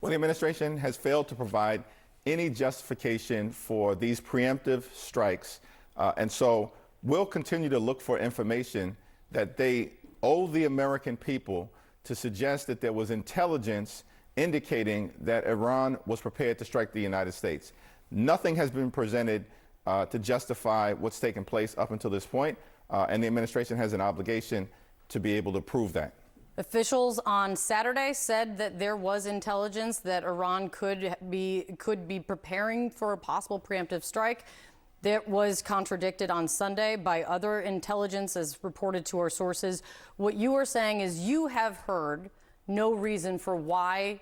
Well, the administration has failed to provide any justification for these preemptive strikes. And so we'll continue to look for information that they owe the American people to suggest that there was intelligence indicating that Iran was prepared to strike the United States. Nothing has been presented to justify what's taken place up until this point, and the administration has an obligation to be able to prove that. Officials on Saturday said that there was intelligence that Iran could be preparing for a possible preemptive strike. That was contradicted on Sunday by other intelligence, as reported to our sources. What you are saying is you have heard no reason for why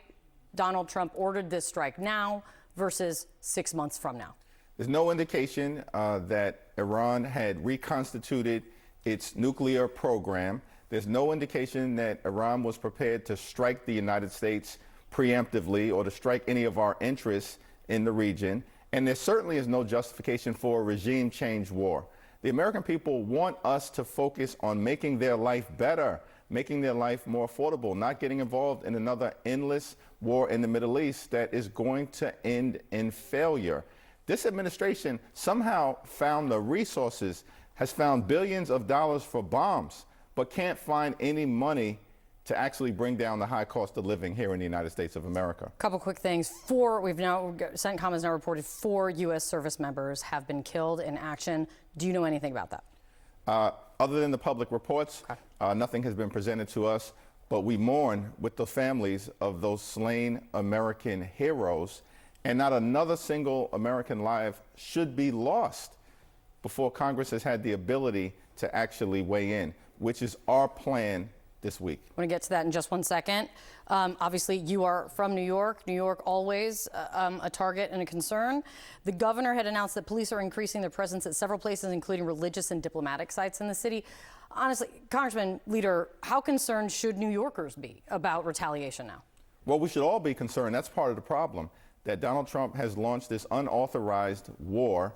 Donald Trump ordered this strike now versus 6 months from now. There's no indication that Iran had reconstituted its nuclear program. There's no indication that Iran was prepared to strike the United States preemptively or to strike any of our interests in the region. And there certainly is no justification for a regime change war. The American people want us to focus on making their life better, making their life more affordable, not getting involved in another endless war in the Middle East that is going to end in failure. This administration somehow found the resources, has found billions of dollars for bombs, but can't find any money to actually bring down the high cost of living here in the United States of America. A couple quick things. CENTCOM has now reported 4 U.S. service members have been killed in action. Do you know anything about that? Other than the public reports, nothing has been presented to us, but we mourn with the families of those slain American heroes, and not another single American life should be lost before Congress has had the ability to actually weigh in, which is our plan this week. I want to get to that in just 1 second. Obviously, you are from New York. New York always a target and a concern. The governor had announced that police are increasing their presence at several places, including religious and diplomatic sites in the city. Honestly, Congressman, Leader, how concerned should New Yorkers be about retaliation now? Well, we should all be concerned. That's part of the problem, that Donald Trump has launched this unauthorized war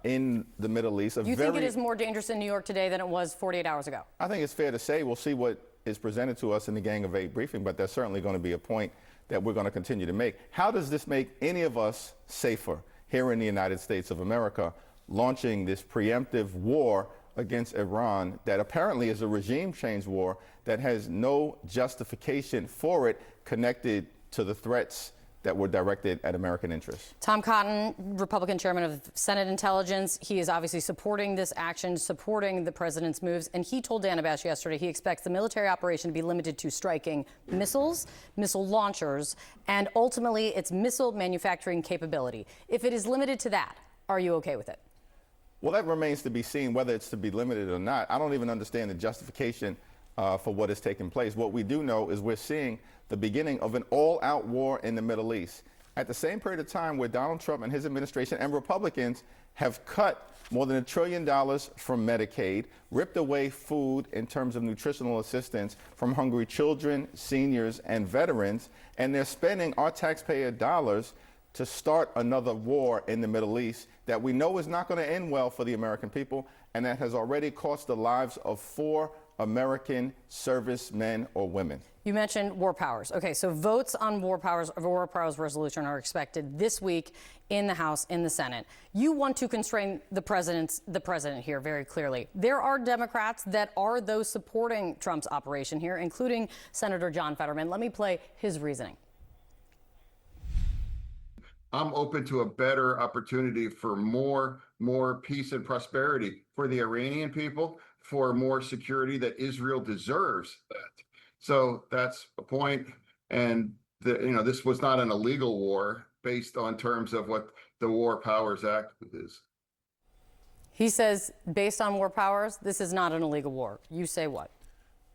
in the Middle East. You think it is more dangerous in New York today than it was 48 hours ago? I think it's fair to say. We'll see what is presented to us in the Gang of 8 briefing, but there's certainly going to be a point that we're going to continue to make. How does this make any of us safer here in the United States of America, launching this preemptive war against Iran that apparently is a regime change war that has no justification for it connected to the threats that were directed at American interests? Tom Cotton, Republican chairman of Senate Intelligence, he is obviously supporting this action, supporting the president's moves, and he told Dan Abash yesterday he expects the military operation to be limited to striking missiles, missile launchers, and ultimately its missile manufacturing capability. If it is limited to that, are you okay with it? Well, that remains to be seen, whether it's to be limited or not. I don't even understand the justification for what is taking place. What we do know is we're seeing the beginning of an all-out war in the Middle East at the same period of time where Donald Trump and his administration and Republicans have cut more than $1 trillion from Medicaid, ripped away food in terms of nutritional assistance from hungry children, seniors, and veterans, and they're spending our taxpayer dollars to start another war in the Middle East that we know is not going to end well for the American people, and that has already cost the lives of 4 American servicemen or women. You mentioned war powers. Okay, so votes on war powers resolution are expected this week in the House, in the Senate. You want to constrain the president here very clearly. There are Democrats that are those supporting Trump's operation here, including Senator John Fetterman. Let me play his reasoning. I'm open to a better opportunity for more peace and prosperity for the Iranian people, for more security that Israel deserves that. So that's a point. And this was not an illegal war based on terms of what the War Powers Act is. He says, based on war powers, this is not an illegal war. You say what?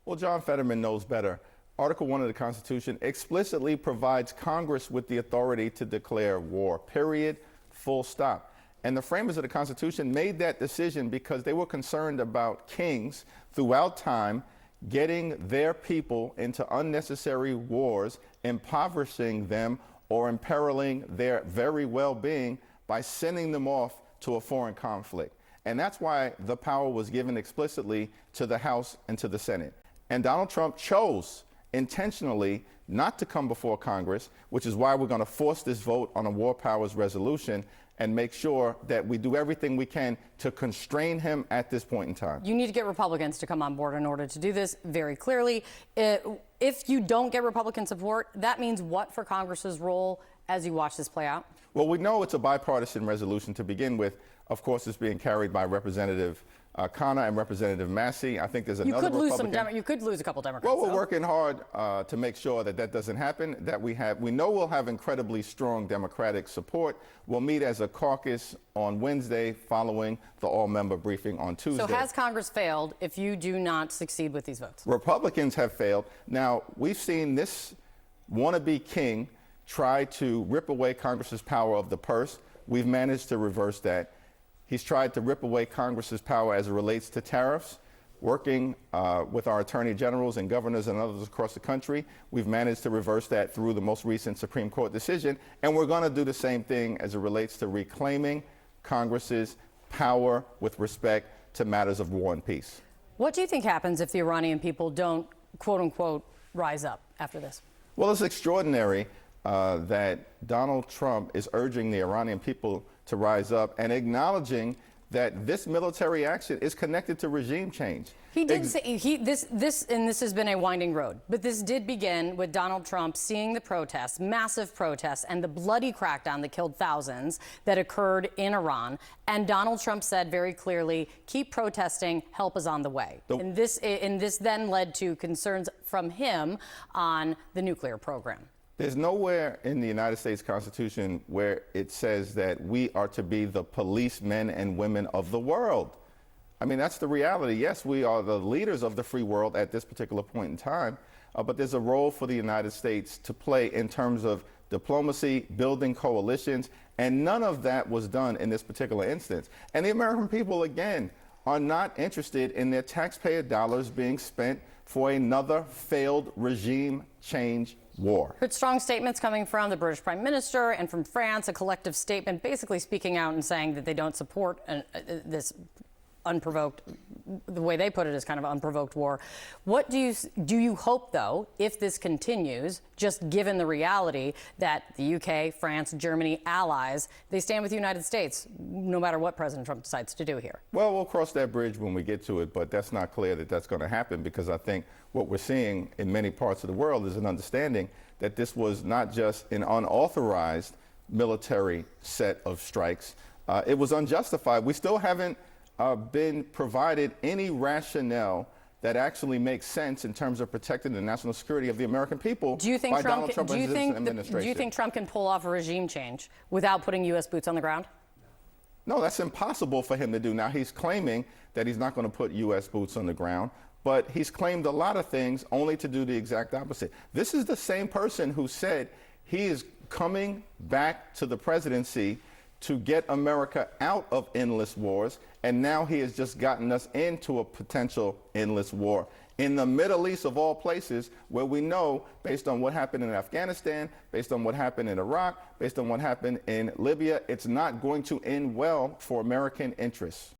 Well, John Fetterman knows better. Article 1 of the Constitution explicitly provides Congress with the authority to declare war, period, full stop. And the framers of the Constitution made that decision because they were concerned about kings throughout time getting their people into unnecessary wars, impoverishing them or imperiling their very well-being by sending them off to a foreign conflict. And that's why the power was given explicitly to the House and to the Senate. And Donald Trump chose intentionally not to come before Congress, which is why we're going to force this vote on a war powers resolution and make sure that we do everything we can to constrain him at this point in time. You need to get Republicans to come on board in order to do this very clearly. If you don't get Republican support, that means what for Congress's role as you watch this play out? Well, we know it's a bipartisan resolution to begin with. Of course, it's being carried by Representative Connor and Representative Massey. I think there's another Republican. You could lose a couple Democrats. Well, we're working hard to make sure that that doesn't happen. That we know we'll have incredibly strong Democratic support. We'll meet as a caucus on Wednesday following the all-member briefing on Tuesday. So has Congress failed if you do not succeed with these votes? Republicans have failed. Now, we've seen this wannabe king try to rip away Congress's power of the purse. We've managed to reverse that. He's tried to rip away Congress's power as it relates to tariffs. Working with our attorney generals and governors and others across the country, we've managed to reverse that through the most recent Supreme Court decision. And we're going to do the same thing as it relates to reclaiming Congress's power with respect to matters of war and peace. What do you think happens if the Iranian people don't, quote unquote, rise up after this? Well, it's extraordinary that Donald Trump is urging the Iranian people to rise up and acknowledging that this military action is connected to regime change. He did say this has been a winding road, but this did begin with Donald Trump seeing the protests, massive protests, and the bloody crackdown that killed thousands that occurred in Iran. And Donald Trump said very clearly, keep protesting, help is on the way. And this then led to concerns from him on the nuclear program. There's nowhere in the United States Constitution where it says that we are to be the policemen and women of the world. I mean, that's the reality. Yes, we are the leaders of the free world at this particular point in time, but there's a role for the United States to play in terms of diplomacy, building coalitions, and none of that was done in this particular instance. And the American people, again, are not interested in their taxpayer dollars being spent for another failed regime change war. But strong statements coming from the British Prime Minister and from France, a collective statement basically speaking out and saying that they don't support this unprovoked, the way they put it is kind of unprovoked war. What do you hope, though, if this continues, just given the reality that the UK, France, Germany, allies, they stand with the United States, no matter what President Trump decides to do here? Well, we'll cross that bridge when we get to it, but that's not clear that that's going to happen, because I think what we're seeing in many parts of the world is an understanding that this was not just an unauthorized military set of strikes. It was unjustified. We still haven't been provided any rationale that actually makes sense in terms of protecting the national security of the American people by Donald Trump and his administration. Do you think Trump can pull off a regime change without putting U.S. boots on the ground? No, that's impossible for him to do. Now, he's claiming that he's not going to put U.S. boots on the ground, but he's claimed a lot of things only to do the exact opposite. This is the same person who said he is coming back to the presidency to get America out of endless wars, and now he has just gotten us into a potential endless war in the Middle East, of all places, where we know, based on what happened in Afghanistan, based on what happened in Iraq, based on what happened in Libya, it's not going to end well for American interests.